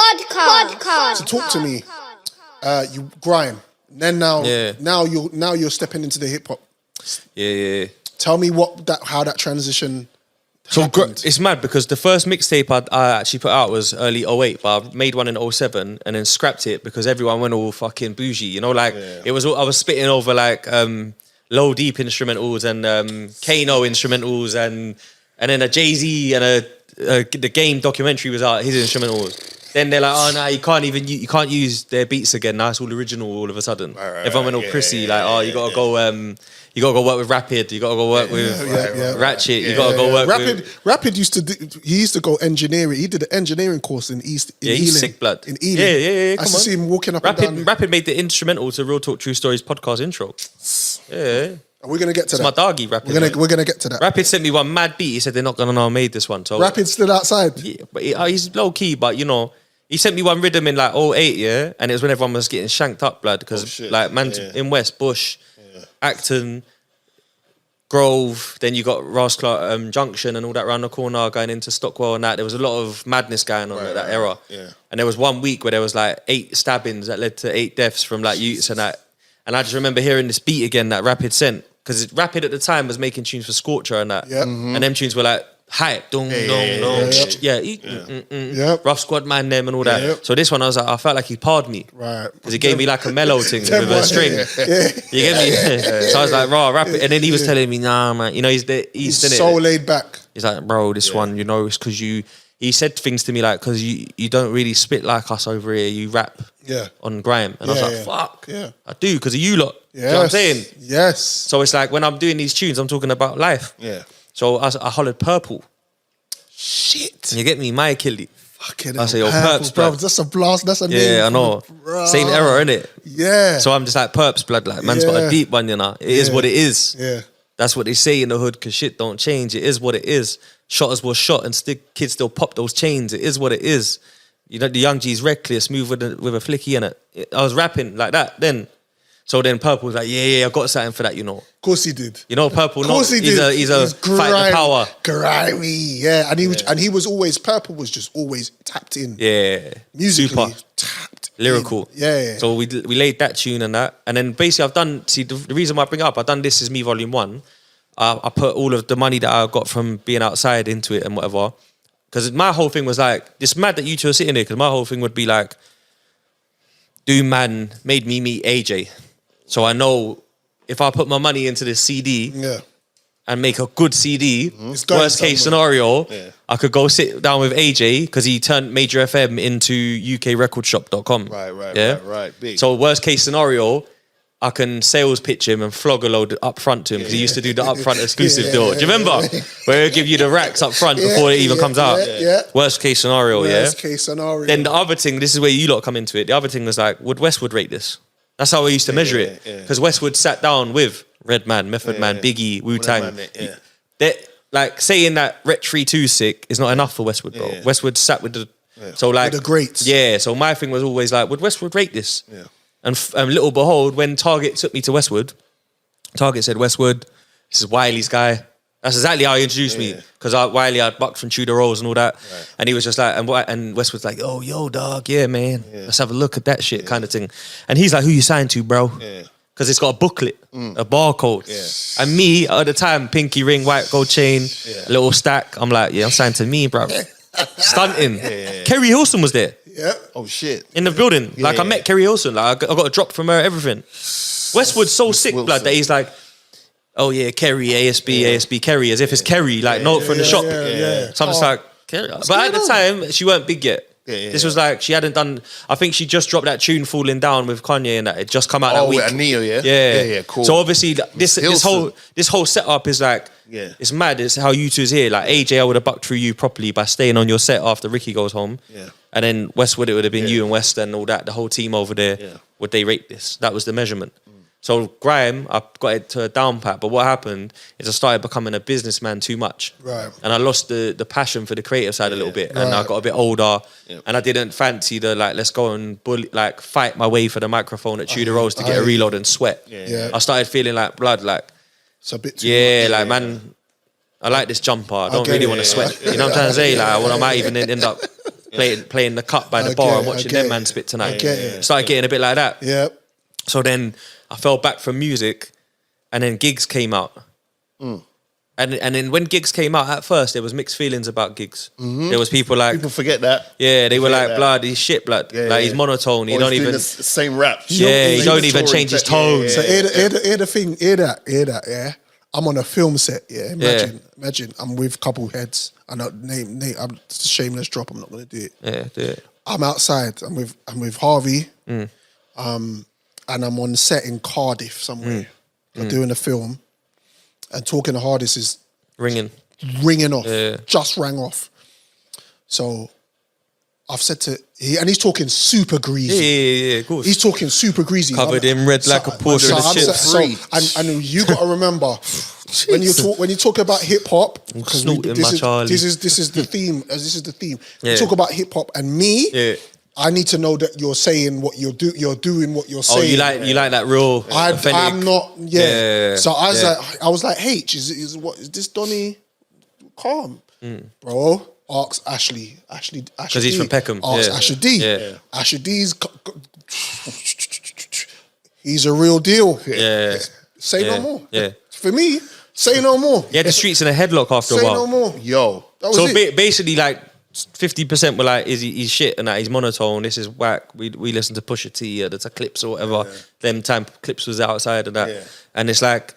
Podcast. So talk to me. You grime. Then now you're stepping into the hip hop. Yeah. Tell me how that transition. So it's mad because the first mixtape I actually put out was early 08, but I made one in 07 and then scrapped it because everyone went all fucking bougie. You know, it was I was spitting over like low deep instrumentals and Kano instrumentals and then a Jay-Z and the Game documentary was out, his instrumentals. Then they're like, oh no, you can't use their beats again. Now it's all original all of a sudden. Everyone went all prissy, you gotta go work with Rapid, you gotta go work with Ratchet, you gotta go work with Rapid used to go engineering. He did an engineering course in East. He's sick blood. In Ealing. Yeah. I used to see him walking up and down. Rapid made the instrumental to Real Talk True Stories podcast intro. Yeah. We're gonna get to that. It's my doggy, Rapid. We're gonna get to that. Rapid sent me one mad beat. He said they're not gonna know I made this one. So Rapid stood outside. Yeah, but he's low key, but you know. He sent me one rhythm in like 08, yeah, and it was when everyone was getting shanked up, blood, because in West Bush, Acton, Grove, then you got Ross Clark Junction and all that round the corner going into Stockwell and that. There was a lot of madness going on at that era. Yeah. And there was 1 week where there was like 8 stabbings that led to 8 deaths from like youths and that. And I just remember hearing this beat again that Rapid sent, because Rapid at the time was making tunes for Scorcher and that. Yep. And them tunes were like hype, Rough Squad Man, them and all that. Yep. So this one I was like, I felt like he parred me, right? Because he gave me like a mellow thing with a string. You get me? So I was like, raw, rap it. And then he was telling me, nah, man, you know, he's so laid back. He's like, bro, this one, you know, it's because he said things to me like, because you don't really spit like us over here, you rap on grime. And I was like, fuck, I do, because of you lot. You know what I'm saying? Yes. So it's like when I'm doing these tunes, I'm talking about life. Yeah. So I hollered Purple. Shit. You get me? My Achilles. Fucking I say, yo, Purple, Perps, bro. blood. That's a blast. That's a name. Yeah, I know. Same error, innit? Yeah. So I'm just like, Perps, blood. Like, man's got a deep one, you know? It is what it is. Yeah. That's what they say in the hood, because shit don't change. It is what it is. Shotters was shot and kids still pop those chains. It is what it is. You know, the young G's reckless, move with a flicky in it. I was rapping like that then. So then Purple was like, yeah, I got something for that, you know. Of course he did. You know, Purple, of course he did. He's a fight the power. Grimy, yeah. And he was always, Purple was just always tapped in. Yeah. Musically, super tapped lyrical. In. Yeah. So we laid that tune and that. And then basically the reason why I bring it up, I've done This Is Me Volume 1. I put all of the money that I got from being outside into it and whatever. Because my whole thing was like, it's mad that you two are sitting there, because my whole thing would be like, Doom Man made me meet AJ. So I know if I put my money into this CD and make a good CD, worst case scenario, I could go sit down with AJ, because he turned Major FM into ukrecordshop.com. Right. Big. So worst case scenario, I can sales pitch him and flog a load up front to him, because he used to do the upfront exclusive deal. Do you remember? Where he'll give you the racks up front before it even comes out. Worst case scenario, Worst case scenario. Then the other thing, this is where you lot come into it. The other thing was like, would Westwood rate this? That's how I used to measure it. Because Westwood sat down with Redman, Method Man, Biggie, Wu-Tang. Like saying that Ret 32 sick is not enough for Westwood, bro. Westwood sat with the... So like... With the greats. Yeah, so my thing was always like, would Westwood rate this? Yeah. And little behold, when Target took me to Westwood, Target said, Westwood, this is Wiley's guy. That's exactly how he introduced me. Because Wiley, I'd bucked from Tudor Rolls and all that. Right. And he was just like, and Westwood's like, oh, yo, dog, yeah, man. Let's have a look at that shit kind of thing. And he's like, who you signed to, bro? Because it's got a booklet, a barcode. Yeah. And me, at the time, pinky ring, white gold chain, little stack. I'm like, I'm signed to me, bro. Stunting. Kerry Hilson was there. Yeah. Oh, shit. In the building. Like, I met Kerry Hilson. Like, I got a drop from her, everything. Westwood's so sick, blood, that he's like, oh yeah, Kerry, ASB, Kerry, as if it's Kerry, like note from the shop. So I'm just like, Kerry. But at the time, she weren't big yet. This was like, she hadn't done, I think she just dropped that tune Falling Down with Kanye and that. It just come out that week. Oh, Neo, Yeah, cool. So obviously, this whole setup is like, it's mad. It's how you two is here. Like AJ, I would have bucked through you properly by staying on your set after Ricky goes home. Yeah. And then Westwood, it would have been you and West and all that, the whole team over there. Yeah. Would they rate this? That was the measurement. So grime, I got it to a down pat, but what happened is I started becoming a businessman too much. Right. And I lost the passion for the creative side a little bit. And I got a bit older and I didn't fancy the like, let's go and fight my way for the microphone at Tudor Rolls to get a reload and sweat. I started feeling like blood, like, it's a bit too much. Man, I like this jumper. I don't really want to sweat. You know what I'm trying to say? Like, I might even end up playing the cup by the bar and watching them man spit tonight. Started getting a bit like that. Yeah. So then I fell back from music, and then gigs came out. And then when gigs came out, at first there was mixed feelings about gigs. There was people like, people forget that. Yeah, they were like, blood, he's shit, blood. Like he's monotone. He don't even the same rap. He don't even change his tone. So hear the thing, hear that, yeah. I'm on a film set, yeah. Imagine I'm with a couple heads. I know name. I'm it's a shameless drop. I'm not gonna do it. Yeah, do it. I'm outside. I'm with Harvey. And I'm on set in Cardiff somewhere. I'm doing a film. And talking the hardest is ringing off. Just rang off. So I've said to and he's talking super greasy. Yeah, of course. He's talking super greasy. Covered in red like a Porsche. And you got to remember when you talk about hip hop, because this is the theme. You talk about hip hop and me. Yeah. I need to know that you're saying what you're doing what you're saying. Oh, you like that real authentic. I'm not. Yeah. So I was like, H, is this Donny? Calm, bro. Ask Ashley. Because he's from Peckham. Ask Ashley D. Yeah. Ashley D's. He's a real deal. Yeah. Say no more. Yeah. For me, say no more. He had the streets in a headlock after a while. Say no more. Yo. That was so it. basically, like 50% were like, he's shit and that he's monotone. This is whack. We listen to Pusha T or the Clips or whatever. Them time Clips was outside and that, and it's like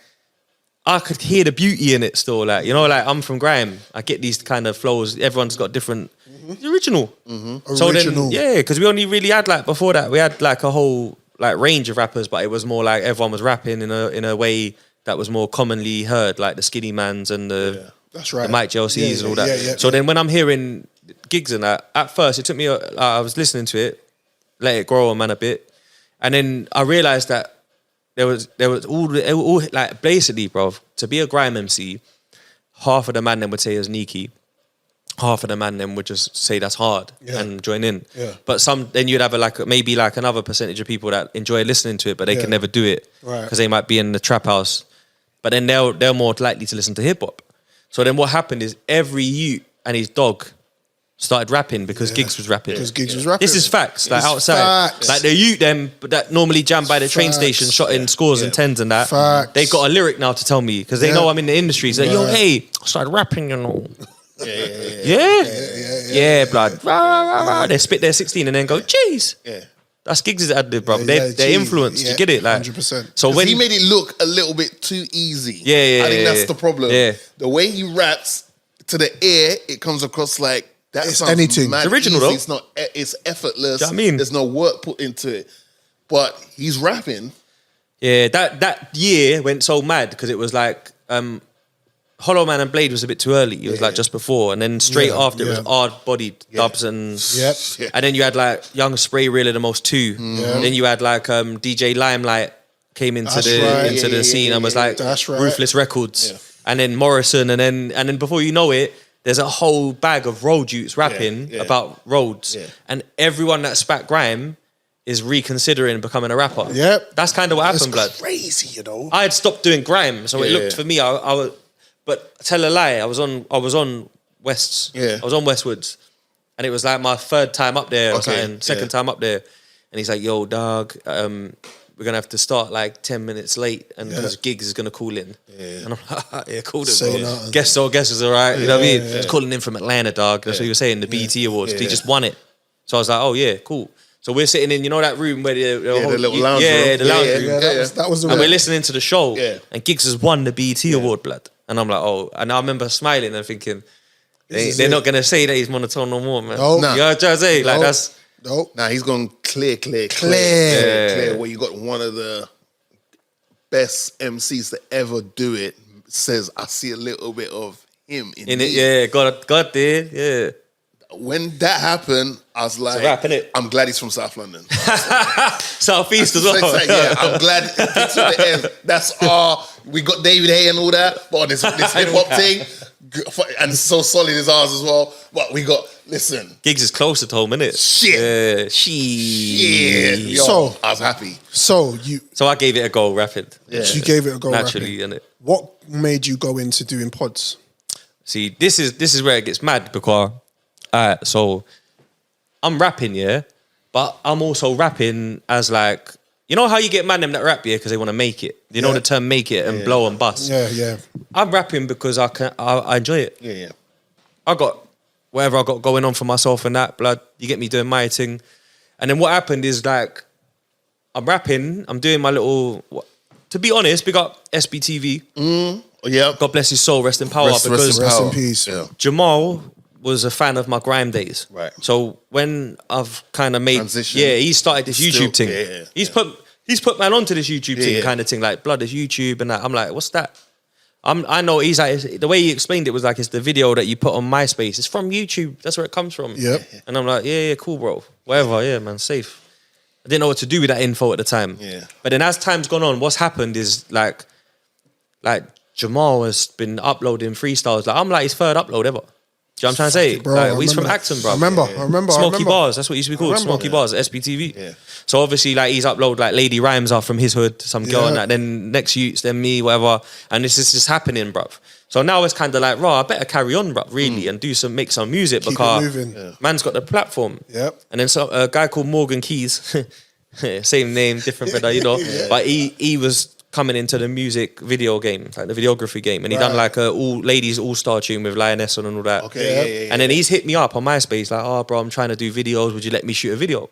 I could hear the beauty in it still. Like like I'm from grime. I get these kind of flows. Everyone's got different. It's original. So original. then because we only really had like before that we had like a whole like range of rappers, but it was more like everyone was rapping in a way that was more commonly heard, like the Skinny Mans and the. That's right. The Mike JLCs and all that. So then when I'm hearing gigs and that, at first it took me, I was listening to it, let it grow on man a bit. And then I realised that there was all like basically, bro, to be a grime MC, half of the man then would say it's sneaky. Half of the man then would just say that's hard and join in. Yeah. But then you'd have maybe another percentage of people that enjoy listening to it, but they can never do it because they might be in the trap house. But then they're more likely to listen to hip hop. So then what happened is every youth and his dog started rapping because Giggs was rapping. Because Giggs was rapping. This is facts. Like outside. Facts. Like the youth them that normally jam by the train station, shot in scores and tens and that. Facts. They've got a lyric now to tell me because they know I'm in the industry. So yo, hey, I started rapping, Yeah, blood. They spit their 16 and then go, jeez. Yeah. That's Giggs' ad-lib, bro. They're influenced. You get it? Like 100%. So when he made it look a little bit too easy. Yeah. I think that's the problem. Yeah. The way he raps to the ear, it comes across like that. It's anything. Mad it's original easy. though. It's not. It's effortless. Do you know what I mean? There's no work put into it, but he's rapping. Yeah, that year went so mad because it was like Hollow Man and Blade was a bit too early. It was like just before, and then straight after it was hard-bodied dubs and and then you had like Young Spray Reeler the most too. And then you had like DJ Limelight came into the scene and was like Ruthless Records, and then Morrison, and then before you know it, there's a whole bag of road youths rapping about roads, and everyone that spat grime is reconsidering becoming a rapper. Yep, that's kind of what happened, blood. Crazy, I had stopped doing grime, so it looked for me. I was. But tell a lie, I was on Wests. I was on Westwoods. And it was like my third time up there or something, second time up there. And he's like, yo, dog, we're going to have to start like 10 minutes late and because Giggs is going to call in. And I'm like, yeah, cool it, bro. Guess is all right. You know what I mean? He's calling in from Atlanta, dog. That's what he was saying, the BET Awards. He just won it. So I was like, oh, yeah, cool. So we're sitting in, that room where the little lounge room. Yeah, the lounge room. That was the and we're listening to the show. And Giggs has won the BET Award, blood. And I'm like, oh, and I remember smiling and thinking, they're not going to say that he's monotone no more, man. Nope. You know what I'm trying to say? Like, that's... Nope. Nah, he's gone clear. Yeah. Where you got one of the best MCs to ever do it says, I see a little bit of him in it. Yeah, God did, yeah. When that happened, I was like, rap, innit? I'm glad he's from South London. South East as well. Yeah, I'm glad it's at the end. That's we got David Hay and all that, but on this hip hop thing, and so solid is ours as well. But we got, listen. Giggs is closer to home, innit? Shit. Yeah. Yo, so I was happy. So I gave it a go rapid. Yeah. You gave it a go naturally, rapid. Innit? What made you go into doing pods? See, this is where it gets mad because so I'm rapping, yeah, but I'm also rapping as like, you know how you get man them that rap, yeah, because they want to make it. You know the term make it and blow and bust. Yeah. I'm rapping because I enjoy it. Yeah. I got whatever I got going on for myself and that, blood. You get me doing my thing. And then what happened is like, I'm rapping, I'm doing my little, to be honest, big up SBTV. Yeah. God bless his soul, rest in power. Rest in peace. Yeah. Jamal was a fan of my grime days. Right. So when I've kind of made, Transition. he started this YouTube thing. Yeah. He's put man onto this YouTube thing kind of thing, like blood is YouTube and that. I'm like, what's that? I know he's like, the way he explained it was like, it's the video that you put on MySpace. It's from YouTube. That's where it comes from. Yep. And I'm like, yeah, cool, bro. Whatever, yeah, man, safe. I didn't know what to do with that info at the time. Yeah. But then as time's gone on, what's happened is like Jamal has been uploading freestyles. Like I'm like his third upload ever. Do you know what I'm trying to say? Bro, like, he's from Acton, bro. I remember. Smoky Bars, that's what it used to be called. Smoky Bars, SBTV. Yeah. So obviously, like he's uploaded like Lady Rhymes are from his hood, some girl and that. Then next youths, then me, whatever. And this is just happening, bruv. So now it's kind of like, I better carry on, bruv, really, and make some music Keep because it moving. man's got the platform. Yep. And then a guy called Morgan Keys, same name, different brother, you know. But he was coming into the music video game, like the videography game, and he done like a ladies all-star tune with Lioness on and all that. Okay. Yeah. And then he's hit me up on MySpace like, oh bro, I'm trying to do videos, would you let me shoot a video?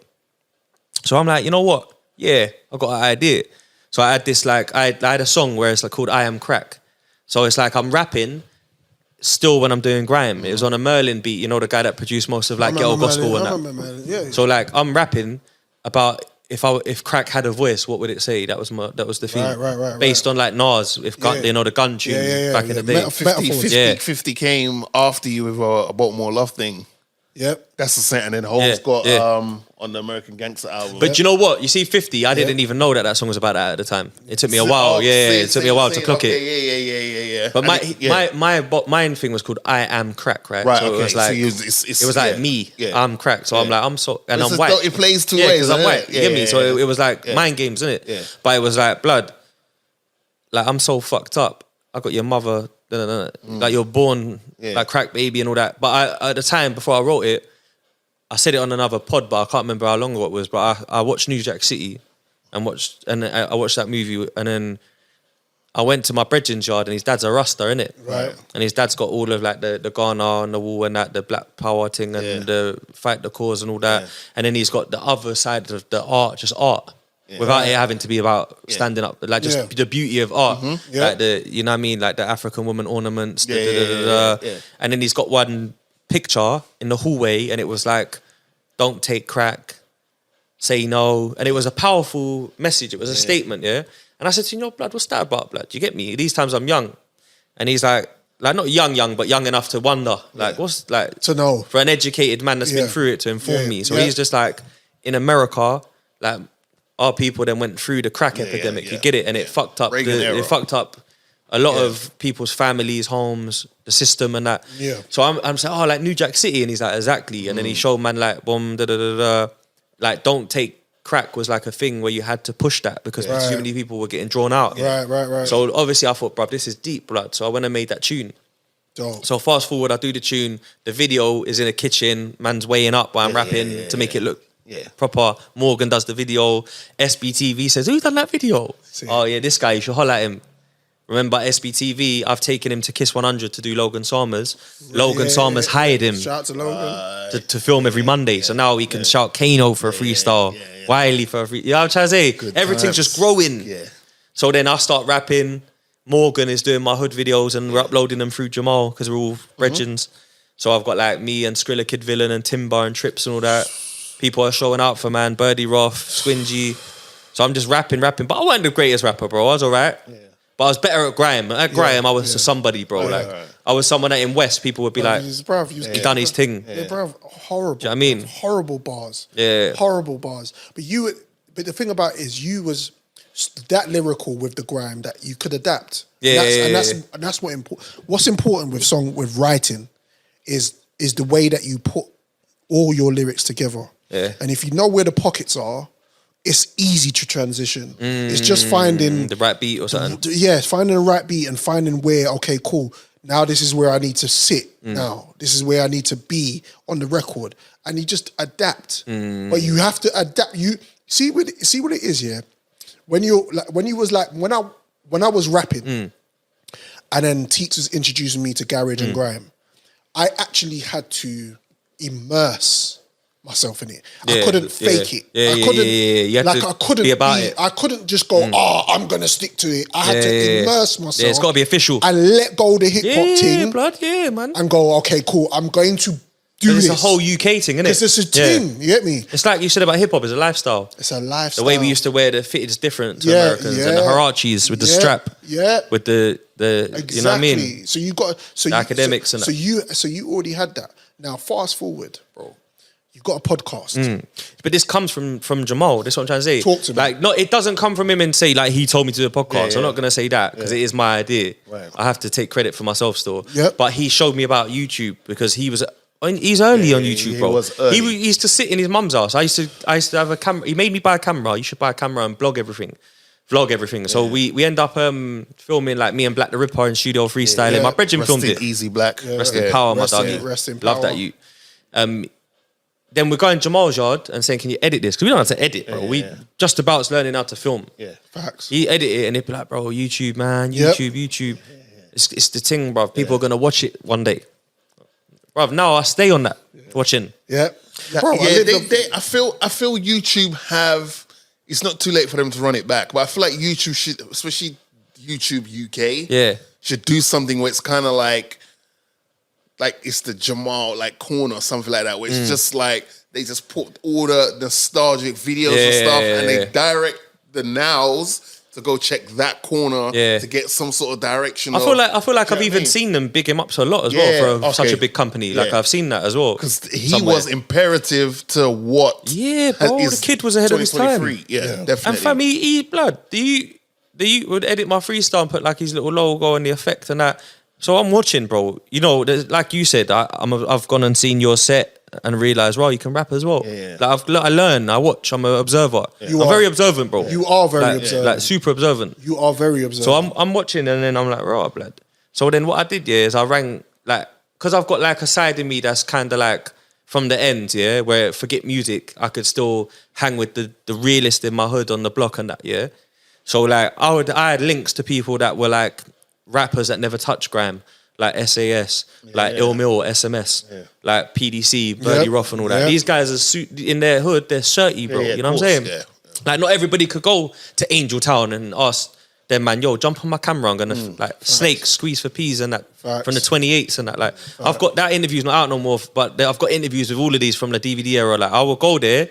So I'm like, you know what? Yeah, I got an idea. So I had this like, I had a song where it's like called I Am Crack. So it's like I'm rapping still when I'm doing grime. It was on a Merlin beat, you know, the guy that produced most of like ghetto gospel and that. Yeah. So like I'm rapping about if crack had a voice, what would it say? That was the thing. Right. Based on like Nas, you know, the gun tune back in the day. 50 came after you with a Baltimore Love thing. Yep. That's the same. And then Holmes got on the American Gangster album. But you know what? You see 50, I didn't even know that song was about that at the time. It took me a while. It took me a while to clock it. Yeah. But my thing was called I Am Crack, right? Right, so okay. it was like, it was like me, I'm crack. So I'm like, I'm so, and I'm white. It plays two ways. ways. Because I'm white. You get me? So it was like mind games, innit? Yeah. But it was like, blood, like I'm so fucked up. I got your mother, like you're born like crack baby and all that. But at the time, before I wrote it, I said it on another pod, but I can't remember how long ago it was. But I watched New Jack City and I watched that movie, and then I went to my brethren's yard, and his dad's a Rasta, innit? Right. And his dad's got all of like the Ghana on the wall and that, the Black Power thing and the fight the cause and all that. Yeah. And then he's got the other side of the art, just art. Yeah. Without it having to be about standing up, like just the beauty of art, like you know what I mean, like the African woman ornaments, and then he's got one picture in the hallway, and it was like, "Don't take crack, say no," and it was a powerful message. It was a statement, And I said to him, blood, what's that about, blood? You get me? These times I'm young, and he's like not young, but young enough to wonder, like what's like to know for an educated man that's been through it to inform me. So he's just like, in America, like. Our people then went through the crack epidemic. You get it, and it fucked up. It fucked up a lot of people's families, homes, the system, and that. Yeah. So I'm saying, like New Jack City, and he's like, exactly. And then he showed man like, boom, like don't take crack was like a thing where you had to push that because too many people were getting drawn out. Right. So obviously I thought, bruv, this is deep, blood. So I went and made that tune. Dope. So fast forward, I do the tune. The video is in a kitchen. Man's weighing up while I'm rapping to make it look. Proper. Morgan does the video. SBTV says, who's done that video? Oh yeah, this guy, you should holler at him. Remember SBTV, I've taken him to Kiss 100 to do Logan Summers. Logan Summers hired him Shout out to Logan. to film every Monday. So now he can shout Kano for a freestyle, Wiley for a freestyle. You know what I'm trying to say? Everything's just growing. So then I start rapping. Morgan is doing my hood videos and we're uploading them through Jamal because we're all brethrens. So I've got like me and Skrilla Kid Villain and Timber and Trips and all that. People are showing out for man, Birdie Roth, Squingy. So I'm just rapping. But I wasn't the greatest rapper, bro. I was all right. But I was better at grime. At grime, I was somebody, bro. I was someone that in West, people would be like, he done his thing. Bruv, horrible. Do you know what I mean? Horrible bars. Yeah. Horrible bars. But the thing about it is you was that lyrical with the grime that you could adapt. And that's what what's important with writing is the way that you put all your lyrics together. And if you know where the pockets are, it's easy to transition. It's just finding the right beat or something. Finding the right beat and finding where, okay, cool. Now this is where I need to sit. Now this is where I need to be on the record, and you just adapt. But you have to adapt. You see what it is, yeah. When I was rapping, and then Teats was introducing me to garage and grime, I actually had to immerse myself in it. I couldn't fake it. I couldn't. You had to I couldn't be about it. I couldn't just go. I'm gonna stick to it. I had to immerse myself. Yeah, it's got to be official. And let go of the hip hop thing. Blood, man. And go, okay, cool. I'm going to do this. It's a whole UK thing, isn't it? Because it's a thing. You get me? It's like you said about hip hop. It's a lifestyle. It's a lifestyle. The way we used to wear the fit is different to Americans, and the Harachis with the strap. Yeah. With the exactly. You know what I mean? So you got the academics and so you already had that. Now fast forward, bro. You got a podcast. But this comes from Jamal. That's what I'm trying to say. Talk to me. Like, no, it doesn't come from him and say like he told me to do a podcast. I'm not gonna say that because it is my idea. Right. I have to take credit for myself still. Yep. But he showed me about YouTube because he's early on YouTube, bro. He was early. He used to sit in his mum's house. I used to have a camera. He made me buy a camera. You should buy a camera and vlog everything. So we end up filming like me and Black the Ripper in studio freestyling. My brethren filmed it. Easy Black. Rest in power, my dog. Rest in Love power. that you. Then we're going to Jamal's yard and saying, "Can you edit this?" Because we don't have to edit, bro. We just about learning how to film. Yeah. Facts. He edit it and he'd be like, "Bro, YouTube, man, YouTube. It's the thing, bro. People are gonna watch it one day, bro. Now I stay on that watching. Yeah. Bro, I feel YouTube have. It's not too late for them to run it back, but I feel like YouTube should, especially YouTube UK, should do something where it's kind of like it's the Jamal like corner or something like that, where it's just like they just put all the nostalgic videos and stuff, and they direct the nows to go check that corner to get some sort of direction. I feel like I've even seen them big him up so a lot as well for such a big company. Like I've seen that as well because he was imperative to what. Yeah, bro, the kid was ahead of his time. Yeah, definitely. And fam, he blood. The you would edit my freestyle and put like his little logo and the effect and that. So I'm watching, bro. You know, like you said, I've gone and seen your set and realised, well, you can rap as well. Like I learn, I watch, I'm an observer. I'm very observant, bro. You are very observant. Like super observant. You are very observant. So I'm watching and then I'm like, right, blood. So then what I did, is I rang, like, because I've got like a side in me that's kind of like from the end, where forget music, I could still hang with the realist in my hood on the block and that, So like I had links to people that were like rappers that never touched grime, like SAS, like Ill Mill, SMS, like PDC, Birdie Rough and all that. These guys are in their hood, they're shirty, bro. You know what I'm saying? Yeah. Like not everybody could go to Angel Town and ask them, man, yo, jump on my camera. I'm gonna snake squeeze for peas and that from the 28s and that. Like I've got that interview's not out no more, but I've got interviews with all of these from the DVD era. Like I will go there,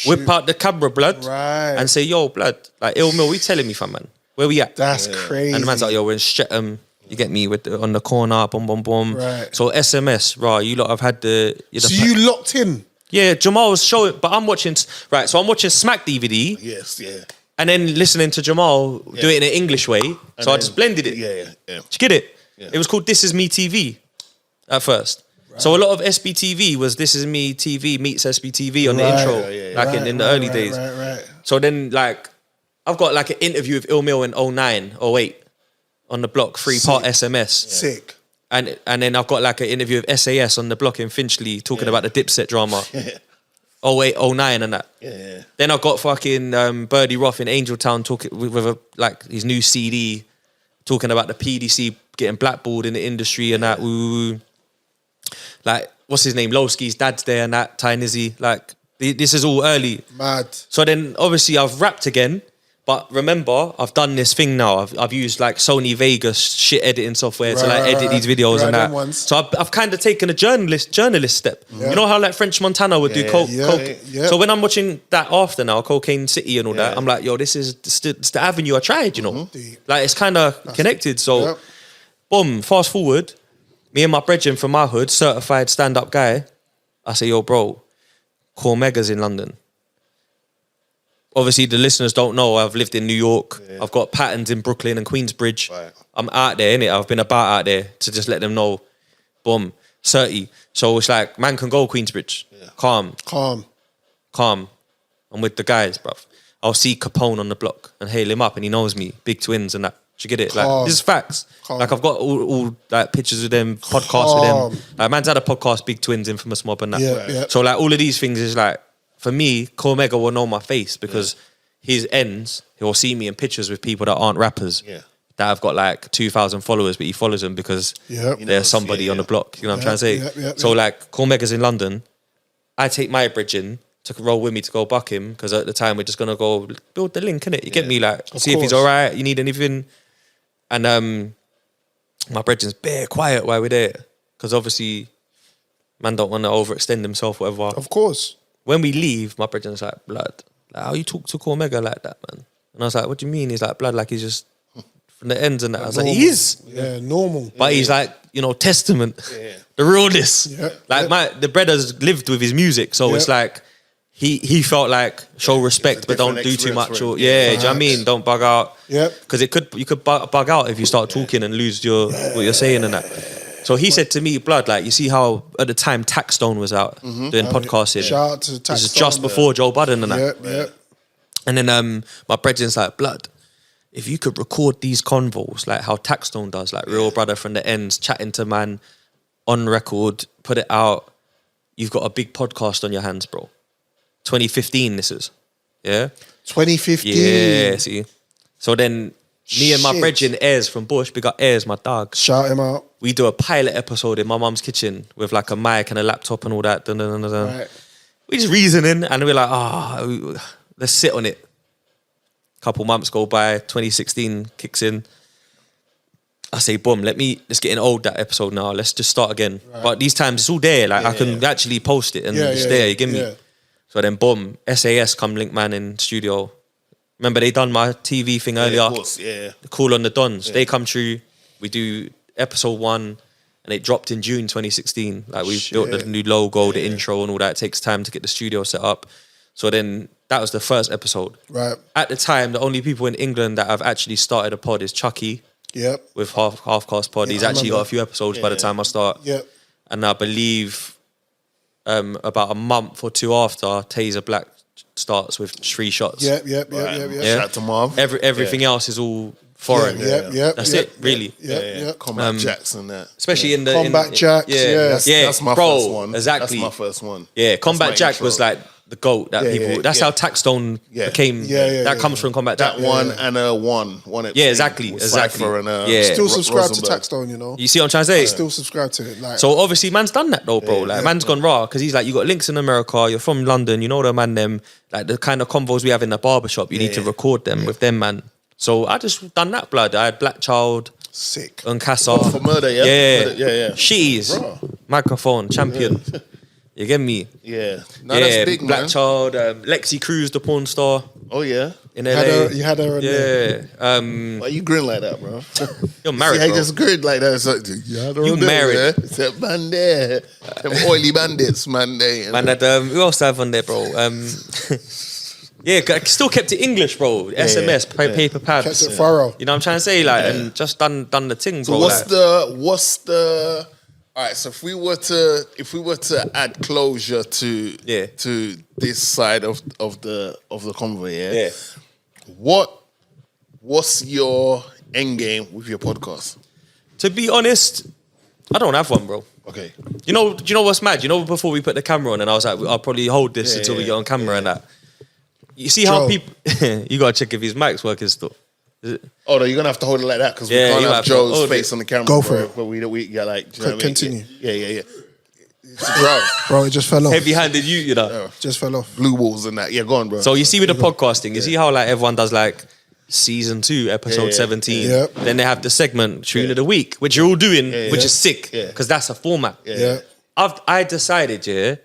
whip out the camera, blood, and say, yo, blood, like Ill Mill, what you telling me, fam, man? Where we at? That's crazy. And the man's like, yo, we're in Streatham. You get me with on the corner, boom, boom, boom. Right. So SMS, right? You lot have had the. So you locked in. Yeah, Jamal was showing, but I'm watching. Right, so I'm watching Smack DVD. Yes, and then listening to Jamal do it in an English way. So I just blended it. Yeah. Did you get it? Yeah. It was called This Is Me TV at first. Right. So a lot of SBTV was This Is Me TV meets SBTV on the intro, in the early days. Right. So then, like, I've got like an interview with Ill Mill in 09, 08 on the block, 3-part SMS. Sick. And then I've got like an interview with SAS on the block in Finchley talking about the Dipset drama. 08, 09 and that. Yeah. Then I've got fucking Birdie Rough in Angel Town talking with his new CD, talking about the PDC getting blackballed in the industry and that. Ooh. Like, what's his name? Lowski's dad's there and that, Ty Nizzy. Like, this is all early. Mad. So then, obviously, I've rapped again. But remember, I've done this thing now. I've used like Sony Vegas shit editing software to like edit these videos and that. So I've kind of taken a journalist step. Yeah. You know how like French Montana would do coke. Yeah. So when I'm watching that after now, Cocaine City and all that, I'm like, yo, this is the avenue I tried, you know? Like it's kind of connected. So boom, fast forward, me and my brethren from my hood, certified stand-up guy, I say, yo, bro, call Megas in London. Obviously, the listeners don't know I've lived in New York. Yeah. I've got patterns in Brooklyn and Queensbridge. Right. I'm out there, innit? I've been about out there to just let them know, boom, 30. So it's like, man can go Queensbridge. Yeah. Calm. I'm with the guys, bruv. I'll see Capone on the block and hail him up and he knows me. Big twins and that. Do you get it? Like, this is facts. Like, I've got all like pictures with them, podcasts with them. Like, man's had a podcast, Big Twins, Infamous Mob, and that. Yeah. So, like, all of these things is like, for me, Cormega will know my face because his ends, he'll see me in pictures with people that aren't rappers. Yeah. That have got like 2,000 followers, but he follows them because there's somebody on the block. You know what I'm trying to say? So, like, Cormega's in London. I take my bridge in to roll with me to go buck him because at the time we're just going to go build the link, innit? You get me? Like, see if he's all right, you need anything. And my brethren's bare quiet while we're there because obviously man don't want to overextend himself, whatever. Of course. When we leave, my brethren's like, blood, like, how you talk to Cormega like that, man? And I was like, what do you mean? He's like, blood, like he's just from the ends and that. I was like, he is. Yeah, normal. But he's like, you know, testament, the realness. Yeah. Like the brothers lived with his music, so it's like he felt like show respect, but don't do too much. Or do you know what I mean? Don't bug out. Yeah. Because you could bug out if you start talking and lose what you're saying and that. So he said to me, blood, like, you see how at the time Taxstone was out doing podcasting. Shout out to Taxstone. This is just before Joe Budden and that. Yeah. And then my brethren's like, blood, if you could record these convos like how Taxstone does, like real brother from the ends, chatting to man on record, put it out, you've got a big podcast on your hands, bro. 2015 this is. Yeah? 2015. Yeah, see. So then me and my brethren, Ayers from Bush, we got Ayers, my dog. Shout him out. We do a pilot episode in my mum's kitchen with like a mic and a laptop and all that. Dun, dun, dun, dun. Right. We just reasoning and we're like, let's sit on it. Couple months go by, 2016 kicks in. I say, boom, let's get in old that episode now. Let's just start again. Right. But these times it's all there. Like I can actually post it and it's there. You get me? So then, boom, SAS come link man in studio. Remember they done my TV thing earlier. Of course, Cool on the Dons. They come through. We do episode 1 and it dropped in June 2016. Like we built the new logo, the intro and all that. It takes time to get the studio set up. So then that was the first episode. Right. At the time, the only people in England that have actually started a pod is Chucky. Yep. With half cast pod. He's actually got a few episodes by the time I start. Yep. And I believe about a month or two after, Taser Black starts with 3 shots. Yep. Shout out to Marv. Everything else is all foreign. That's it, really. Combat Jacks and that. Especially in the Combat Jacks. That's my first one. Exactly. That's my first one. Yeah, Combat Jack was like the GOAT that people. That's how Taxstone became. That comes from Combat Jack. That one and a one. Exactly. Cypher and still subscribe to Taxstone, you know. You see what I'm trying to say? Still subscribe to it. Like, so obviously, man's done that though, bro. Like, man's gone raw because he's like, you got links in America. You're from London. You know the man them. Like the kind of convos we have in the barbershop. You need to record them with them, man. So I just done that, blood. I had Black Child. Sick. And Casa. For murder, Yeah. She's microphone champion. You get me? Yeah. No, that's big, Black man. Child, Lexi Cruz, the porn star. Oh, yeah. In LA. You had her in there. Why you grin like that, bro? You're married, I bro. just grin like that. It's like, You married. It's that man there. Them oily bandits, man there. Man, who else have on there, bro? I still kept it English, bro. SMS, paper pads. Kept it thorough. You know what I'm trying to say? Like, and just done the thing, bro. So what's the all right, so if we were to add closure to this side of the convo, what's your end game with your podcast? To be honest, I don't have one, bro. Okay. Do you know what's mad? You know, before we put the camera on, and I was like, I'll probably hold this until we get on camera and that. You see how people... you got to check if his mic's working still. Oh, no, you're going to have to hold it like that because we can't have Joe's face on the camera. Go for it. But we like... Do you know what Continue. I mean? Yeah. Bro, it just fell off. Heavy-handed you know. Just fell off. Blue balls and that. Yeah, go on, bro. So you see with the podcasting, you see how like everyone does like season 2, episode 17. Yeah. Then they have the segment Tune of the Week, which you're all doing, which is sick because that's a format. Yeah. I decided,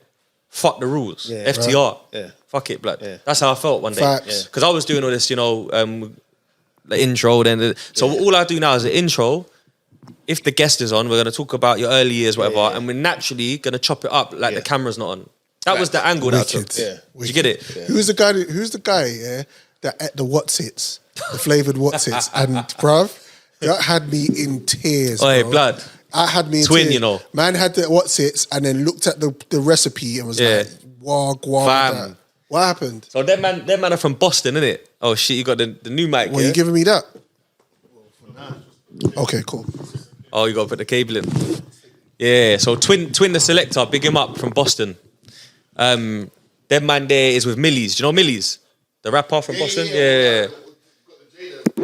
fuck the rules. FTR. Yeah. Fuck it, blood. Yeah. That's how I felt one day. Facts. Because I was doing all this, the intro. So all I do now is the intro. If the guest is on, we're going to talk about your early years, whatever, and we're naturally going to chop it up like the camera's not on. That was the angle that I took. Did you get it? Yeah. Who's the guy that ate the Whatsits, the flavoured Whatsits, and bruv, that had me in tears, bro. Hey, blood. That had me in Twin, tears. you know. Man had the Whatsits and then looked at the recipe and was like, wah. Fam. What happened? So them man are from Boston, innit? Oh shit, you got the new mic. Well, you giving me that? Okay, cool. Oh, you got to put the cable in. Yeah, so Twin the Selector, big him up from Boston. Them man there is with Millies. Do you know Millies? The rapper from Boston?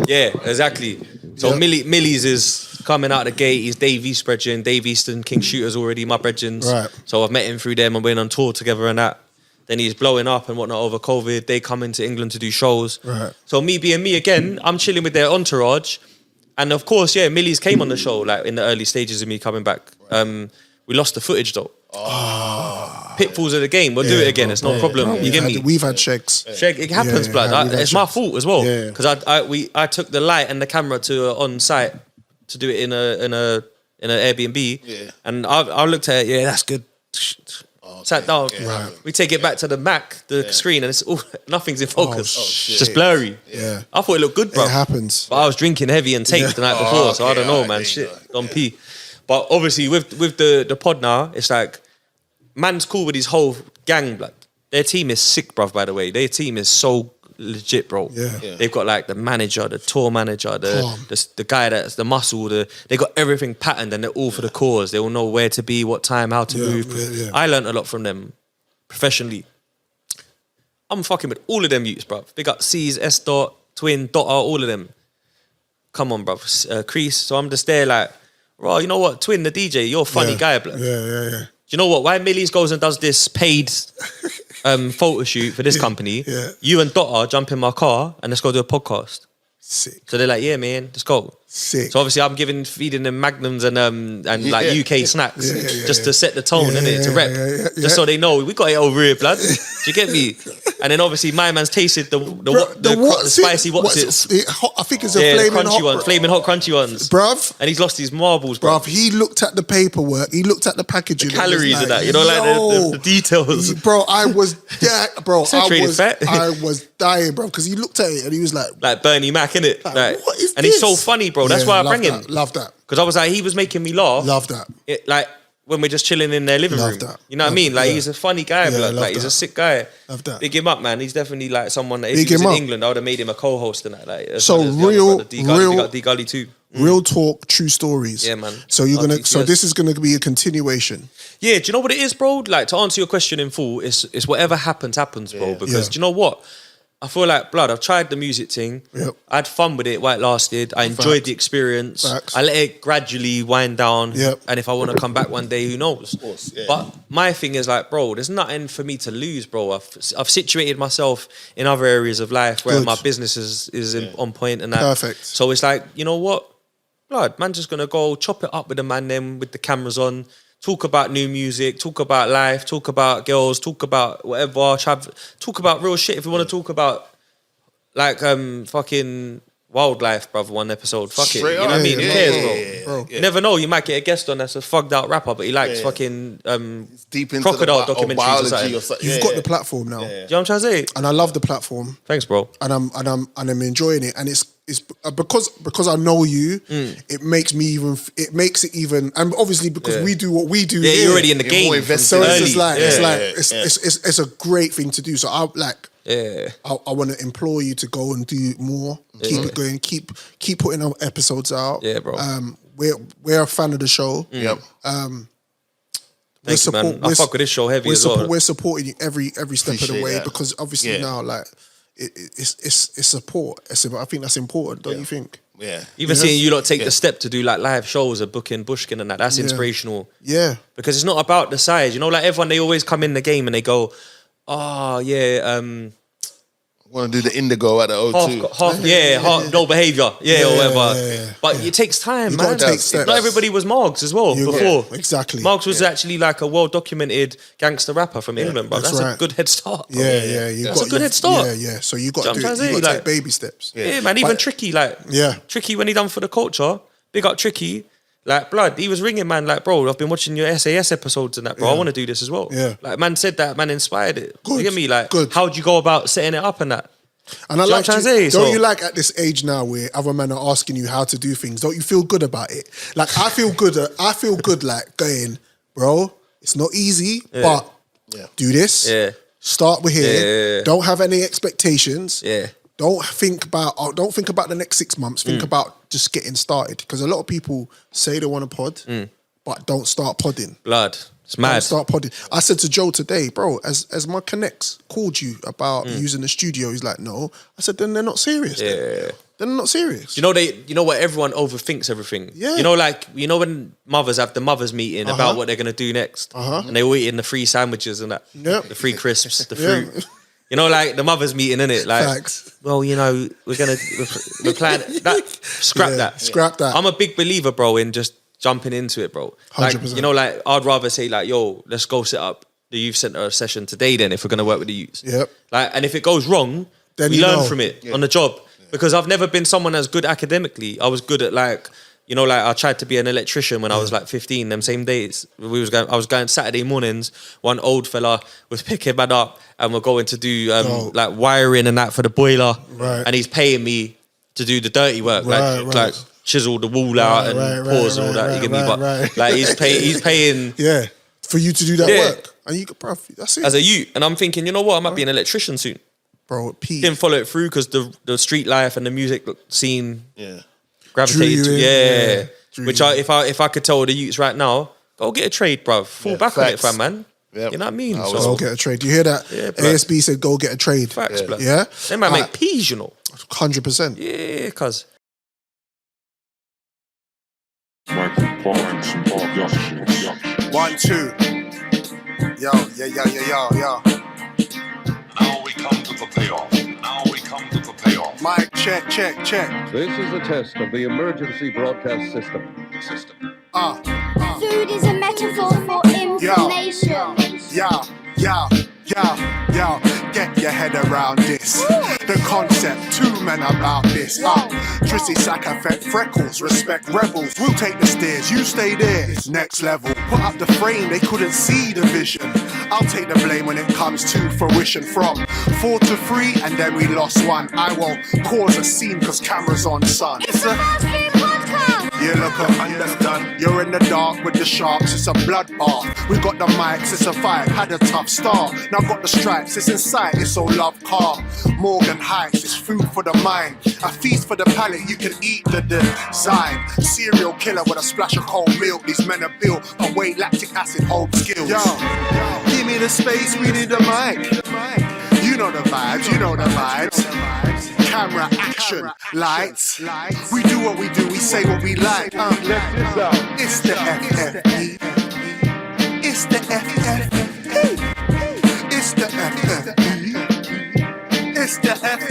Yeah, exactly. So Millies is coming out the gate. He's Dave East brethren. Dave Easton, King Shooters already, my brethren. Right. So I've met him through them and been on tour together and that. Then he's blowing up and whatnot over COVID. They come into England to do shows. Right. So me being me again, I'm chilling with their entourage. And of course, Millies came on the show like in the early stages of me coming back. We lost the footage though. Pitfalls of the game. We'll do it again. It's no problem. You get me? We've had checks. Sheg, it happens, blood. It's my fault as well. Because I took the light and the camera to on site to do it in an Airbnb. Yeah. And I looked at it. Yeah, that's good. Sat down. Right. We take it back to the Mac, the screen, and it's all nothing's in focus. Just blurry. Yeah. I thought it looked good, bro. It happens. But I was drinking heavy and taped the night before, so I don't know, man. Shit, don't pee. But obviously, with the pod now, it's like man's cool with his whole gang, blood. Their team is sick, bruv, by the way. Their team is so legit, bro. Yeah. They've got like the manager, the tour manager, the guy that's the muscle, they got everything patterned and they're all for the cause. They all know where to be, what time, how to move. Yeah. I learned a lot from them professionally. I'm fucking with all of them youths, bruv. Big up C's, S Dot, Twin, Dotter, all of them. Come on, bruv. Crease. So I'm just there like, bro, you know what? Twin, the DJ, you're a funny guy, blood. Yeah. Do you know what? Why Millies goes and does this paid photo shoot for this company, you and Dotter jump in my car and let's go do a podcast. Sick. So they're like, yeah, man, let's go. Sick. So obviously I'm feeding them Magnums and like UK snacks just to set the tone, innit? To rep. Just so they know, we got it over here, blood. Do you get me? And then obviously my man's tasted the spicy whatsits. I think it's a flaming crunchy one, flaming hot crunchy ones. Bruv. And he's lost his marbles, bruv. He looked at the paperwork, he looked at the packaging. The calories of that, you know, like the details. Bro, I was bro, fat. I was dying, bro, because he looked at it and he was like Bernie Mac, innit? Like, what is and this? he's so funny, bro. That's why I bring him. Love that. Because I was like, he was making me laugh. Love that. Like when we're just chilling in their living room. That. You know what I mean? Like he's a funny guy, blood. Like he's a sick guy. Love that. Big him up, man. He's definitely like someone that if he was in England, I would have made him a co-host and that. Like, so real D Gully too. Real talk, true stories. Yeah, man. So this is gonna be a continuation. Yeah, do you know what it is, bro? Like to answer your question in full, it's whatever happens, bro. Because do you know what? I feel like, blood, I've tried the music thing. Yep. I had fun with it while it lasted. I enjoyed the experience. Facts. I let it gradually wind down. Yep. And if I want to come back one day, who knows? Of course, yeah. But my thing is like, bro, there's nothing for me to lose, bro. I've situated myself in other areas of life where my business is on point and that. Perfect. So it's like, you know what? Blood, man just going to go chop it up with the man then with the cameras on. Talk about new music, talk about life, talk about girls, talk about whatever, talk about real shit. If we want to talk about like fucking wildlife, bruv, one episode, fuck it. You know what I mean? Who cares, bro? You never know, you might get a guest on that's a fugged out rapper, but he likes fucking deep into crocodile documentaries or something. You've got the platform now. You know what I'm trying to say? And I love the platform. Thanks, bro. And I'm enjoying it. And it's because I know you, it makes it even, and obviously because we do what we do. Yeah, you're already in the game. So it's a great thing to do. So I want to implore you to go and do more. Keep it going. Keep putting our episodes out. Yeah, bro. We're a fan of the show. Yep. Thank you, man. I fuck with this show heavy as well. We're supporting you every step of the way because obviously now like it's support. I think that's important, don't you think? Yeah. Even seeing you lot take the step to do like live shows of booking Bushkin and that's inspirational. Yeah. Because it's not about the size. You know, like everyone, they always come in the game and they go, oh, yeah, want to do the indigo at the O2. Half no behaviour, or whatever. But it takes time, man. Not everybody was Margs as well before. Exactly. Margs was actually like a well-documented gangster rapper from England, bro. That's a good head start. Bro. That's a good head start. Yeah. So you got to take baby steps. Yeah, man. Even Tricky, Tricky when he done For the Culture, big up Tricky. Like, blood, he was ringing, man, like, bro, I've been watching your SAS episodes and that, bro. I want to do this as well. Yeah. Like, man said that, man inspired it. Good. You get me? Like, good. How'd you go about setting it up and that? And I like don't you like at this age now where other men are asking you how to do things, don't you feel good about it? Like, I feel good like going, bro, it's not easy, but do this. Yeah. Start with here. Don't have any expectations. Yeah. Don't think about the next 6 months. Think about just getting started? Because a lot of people say they want to pod, but don't start podding. Blood. It's mad. Don't start podding. I said to Joe today, bro, as my connects called you about using the studio, he's like, no. I said, then they're not serious. Yeah. Then they're not serious. You know what? Everyone overthinks everything. Yeah. You know when mothers have the mothers meeting about what they're gonna do next, and they all eating the free sandwiches and that, the free crisps, the fruit. You know, like the mothers meeting, innit? Like, Facts. well, you know, we're planning that. Scrap that. Scrap that. I'm a big believer, bro, in just jumping into it, bro. Like, 100%. you know, like I'd rather say, like, yo, let's go set up the youth centre session today. Then, if we're gonna work with the youths, Yep. Like, and if it goes wrong, Then we you learn know. from it on the job. Because I've never been someone that's good academically. I was good at like, you know, like I tried to be an electrician when I was like 15. Them same days, I was going Saturday mornings. One old fella was picking man up, and we're going to do like wiring and that for the boiler. Right. And he's paying me to do the dirty work, like chisel the wall out and pause and all that. You get me? But like he's paying. Yeah, for you to do that work, and you could, bro, that's it. As a youth, and I'm thinking, you know what? I might be an electrician soon. Bro, Pete. Didn't follow it through because the street life and the music scene gravitated Drew to you in, Which if I could tell the youths right now, go get a trade, bro. Fall back on it, fam, man. Yep. You know what I mean? Go get a trade. Do you hear that? Yeah, blood. ASB said go get a trade. Facts, blood. Yeah? They might make peas, you know. 100%. Yeah, cuz. One, two. Yo. Now we come to the payoff. Mic check. This is a test of the emergency broadcast system. Food is a metaphor for information. Yo, get your head around this. The concept, two men about this. Trissy sack effect, freckles, respect rebels. We'll take the stairs, you stay there. Next level, put up the frame, they couldn't see the vision. I'll take the blame when it comes to fruition. From 4 to 3, and then we lost one. I won't cause a scene, cause camera's on, son. It's a fast food podcast. You look up, understand. You're in the dark with the sharks, it's a bloodbath. We got the mics, it's a fight, had a tough start. Now got the stripes, it's in sight, it's all love car. Morgan Heights, it's food for the mind. A feast for the palate, you can eat the design. Serial killer with a splash of cold milk. These men are built away lactic acid hold skills. Yo, give me the space, we need the mic. You know the vibes. Camera, action, lights. We do what we do, we say what we like. It's the FFE. It's the FFE. It's the FFE. It's the FFE.